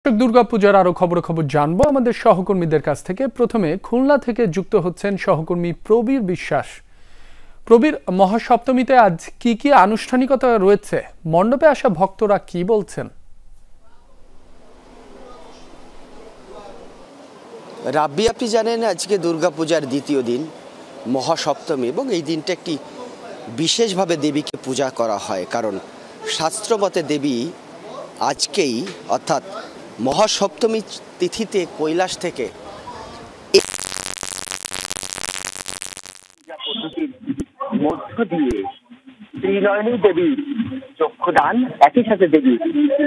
দুর্গাপূজার আরো খবর জানবো আমাদের সহকর্মীদের কাছ থেকে। প্রথমে খুলনা থেকে যুক্ত হচ্ছেন সহকর্মী প্রবীর বিশ্বাস। প্রবীর, মহাসপ্তমীতে আজ কি কি আনুষ্ঠানিকতা রয়েছে, মণ্ডপে আসা ভক্তরা কি বলছেন? রাব্বি, আপনি জানেন আজকে দুর্গাপূজার দ্বিতীয় দিন মহাসপ্তমী, এবং এই দিনটা একটি বিশেষভাবে দেবীকে পূজা করা হয়, কারণ শাস্ত্রমতে দেবী আজকেই অর্থাৎ মহাসপ্তমী তিথিতে কৈলাস থেকে মধ্য দিয়ে ত্রিনয়নী দেবীর চক্ষুদান, একই সাথে দেবী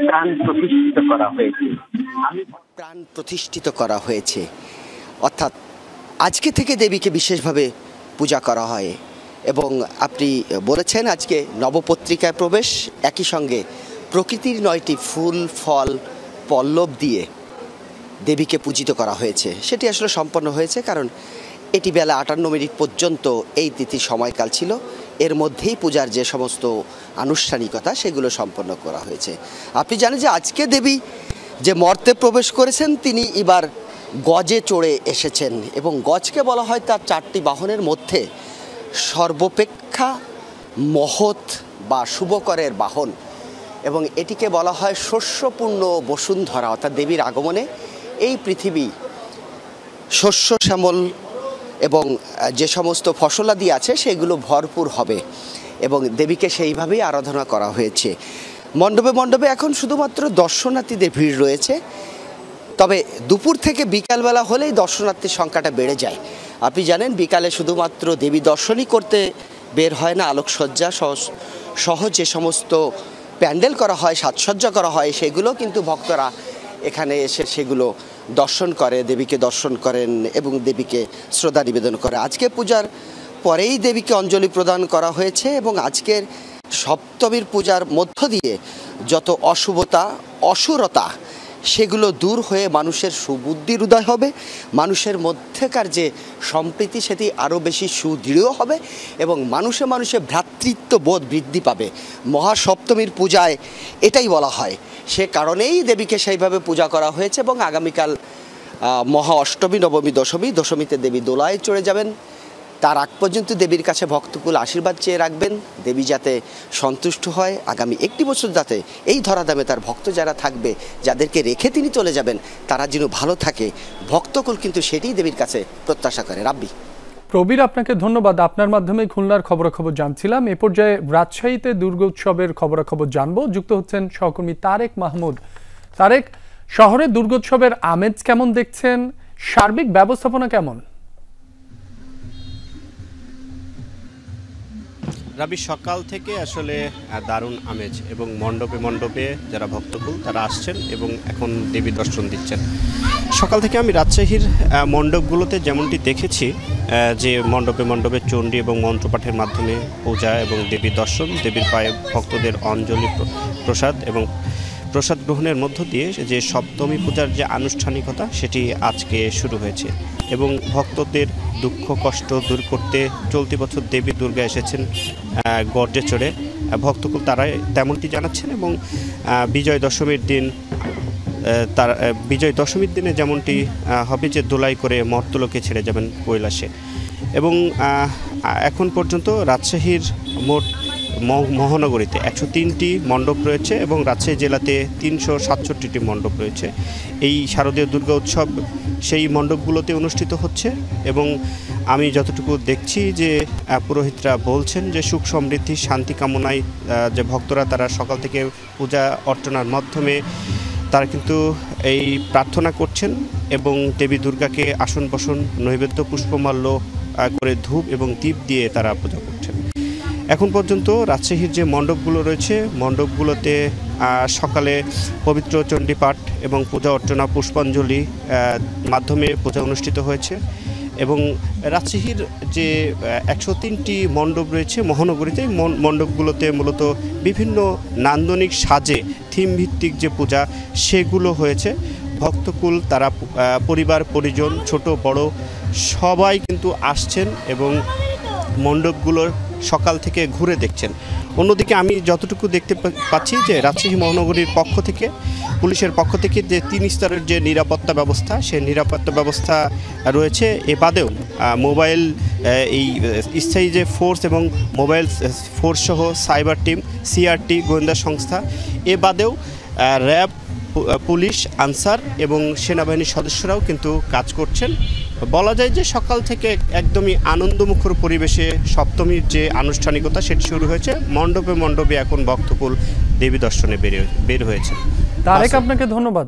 প্রাণ প্রতিষ্ঠিত করা হয়েছে। অর্থাৎ আজকে থেকে দেবীকে বিশেষভাবে পূজা করা হয়। এবং আপনি বলেছেন আজকে নবপত্রিকায় প্রবেশ, একই সঙ্গে প্রকৃতির 9টি ফুল ফল পল্লব দিয়ে দেবীকে পূজিত করা হয়েছে। সেটি আসলে সম্পন্ন হয়েছে, কারণ এটি বেলা 58 মিনিট পর্যন্ত এই তিথির সময়কাল ছিল। এর মধ্যেই পূজার যে সমস্ত আনুষ্ঠানিকতা সেগুলো সম্পন্ন করা হয়েছে। আপনি জানেন যে আজকে দেবী যে মর্তে প্রবেশ করেছেন তিনি এবার গজে চড়ে এসেছেন, এবং গজকে বলা হয় তার 4টি বাহনের মধ্যে সর্বাপেক্ষা মহৎ বা শুভকরের বাহন, এবং এটিকে বলা হয় শস্যপূর্ণ বসুন্ধরা। অর্থাৎ দেবীর আগমনে এই পৃথিবী শস্য শ্যামল এবং যে সমস্ত ফসলাদি আছে সেগুলো ভরপুর হবে, এবং দেবীকে সেইভাবেই আরাধনা করা হয়েছে। মণ্ডপে মণ্ডপে এখন শুধুমাত্র দর্শনার্থীদের ভিড় রয়েছে, তবে দুপুর থেকে বিকালবেলা হলেই দর্শনার্থীর সংখ্যাটা বেড়ে যায়। আপনি জানেন বিকালে শুধুমাত্র দেবী দর্শনই করতে বের হয় না, আলোকসজ্জা সহ যে সমস্ত প্যান্ডেল করা হয়, সাজসজ্জা করা হয়, সেগুলো কিন্তু ভক্তরা এখানে এসে সেগুলো দর্শন করে, দেবীকে দর্শন করেন এবং দেবীকে শ্রদ্ধা নিবেদন করে। আজকে পূজার পরেই দেবীকে অঞ্জলি প্রদান করা হয়েছে, এবং আজকের সপ্তমীর পূজার মধ্য দিয়ে যত অশুভতা অসুরতা সেগুলো দূর হয়ে মানুষের সুবুদ্ধির উদয় হবে, মানুষের মধ্যেকার যে সম্প্রীতি সেটি আরও বেশি সুদৃঢ় হবে, এবং মানুষে মানুষে ভ্রাতৃত্ব বোধ বৃদ্ধি পাবে। মহাসপ্তমীর পূজায় এটাই বলা হয়, সে কারণেই দেবীকে সেইভাবে পূজা করা হয়েছে। এবং আগামীকাল মহা অষ্টমী, নবমী, দশমীতে দেবী দোলায় চড়ে যাবেন। তার আগ পর্যন্ত দেবীর কাছে ভক্তকুল আশীর্বাদ চেয়ে রাখবেন, দেবী যাতে সন্তুষ্ট হয়, আগামী একটি বছর যাতে এই ধরাধামে তার ভক্ত যারা থাকবে, যাদেরকে রেখে তিনি চলে যাবেন, তারা যেন ভালো থাকে, ভক্তকুল কিন্তু সেটাই দেবীর কাছে প্রত্যাশা করে। রাব্বি। প্রবীর, আপনাকে ধন্যবাদ। আপনার মাধ্যমে খুলনার খবরাখবর জানছিলাম। এ পর্যায়ে রাজশাহীতে দুর্গোৎসবের খবরাখবর জানবো। যুক্ত হচ্ছেন সহকর্মী তারেক মাহমুদ। তারেক, শহরে দুর্গোৎসবের আমেজ কেমন দেখছেন, সার্বিক ব্যবস্থাপনা কেমন? রাবি, সকাল থেকে আসলে দারুণ আমেজ, এবং মণ্ডপে মণ্ডপে যারা ভক্তকুল তারা আসছেন এবং এখন দেবী দর্শন দিচ্ছেন। সকাল থেকে আমি রাজশাহীর মণ্ডপগুলোতে যেমনটি দেখেছি যে মণ্ডপে মণ্ডপে চণ্ডী এবং মন্ত্রপাঠের মাধ্যমে পূজা এবং দেবী দর্শন, দেবীর পায়ে ভক্তদের অঞ্জলি প্রসাদ এবং প্রসাদ গ্রহণের মধ্য দিয়ে যে সপ্তমী পূজার যে আনুষ্ঠানিকতা সেটি আজকে শুরু হয়েছে, এবং ভক্তদের দুঃখ কষ্ট দূর করতে চলতি বছর দেবী দুর্গা এসেছেন গর্জে চড়ে। ভক্তকুল তারা তেমনটি জানাচ্ছেন, এবং বিজয় দশমীর দিনে যেমনটি হবে যে দোলাই করে মর্তলোকে ছেড়ে যাবেন কৈলাসে। এবং এখন পর্যন্ত রাজশাহীর মোট মহানগরীতে 103টি মণ্ডপ রয়েছে, এবং রাজশাহী জেলাতে 367টি মণ্ডপ রয়েছে। এই শারদীয় দুর্গা উৎসব সেই মণ্ডপগুলোতে অনুষ্ঠিত হচ্ছে, এবং আমি যতটুকু দেখছি যে পুরোহিতরা বলছেন যে সুখ সমৃদ্ধি শান্তি কামনায় যে ভক্তরা তারা সকাল থেকে পূজা অর্চনার মাধ্যমে তারা কিন্তু এই প্রার্থনা করছেন, এবং দেবী দুর্গাকে আসন বসন নৈবেদ্য পুষ্পমাল্য করে ধূপ এবং দীপ দিয়ে তারা পূজা করছেন। এখন পর্যন্ত রাজশাহীর যে মণ্ডপগুলো রয়েছে মণ্ডপগুলোতে সকালে পবিত্র চণ্ডীপাঠ এবং পূজা অর্চনা পুষ্পাঞ্জলি মাধ্যমে পূজা অনুষ্ঠিত হয়েছে, এবং রাজশাহীর যে 103টি মণ্ডপ রয়েছে মহানগরীতে মণ্ডপগুলোতে মূলত বিভিন্ন নান্দনিক সাজে থিম ভিত্তিক যে পূজা সেগুলো হয়েছে। ভক্তকুল তারা পরিবার পরিজন ছোট বড় সবাই কিন্তু আসছেন, এবং মণ্ডপগুলোর সকাল থেকে ঘুরে দেখছেন। অন্যদিকে আমি যতটুকু দেখতে পাচ্ছি যে রাজশাহী মহানগরীর পক্ষ থেকে, পুলিশের পক্ষ থেকে যে 3 স্তরের যে নিরাপত্তা ব্যবস্থা, সেই নিরাপত্তা ব্যবস্থা রয়েছে। এ বাদেও মোবাইল এই স্থায়ী যে ফোর্স এবং মোবাইল ফোর্স সহ সাইবার টিম, সিআরটি গোয়েন্দা সংস্থা, এ বাদেও র্যাব, পুলিশ, আনসার এবং সেনাবাহিনীর সদস্যরাও কিন্তু কাজ করছেন। বলা যায় যে সকাল থেকে একদমই আনন্দমুখর পরিবেশে সপ্তমীর যে আনুষ্ঠানিকতা সেটি শুরু হয়েছে। মণ্ডপে মণ্ডপে এখন ভক্তকুল দেবী দর্শনে বের হয়েছে। তারেক, আপনাকে ধন্যবাদ।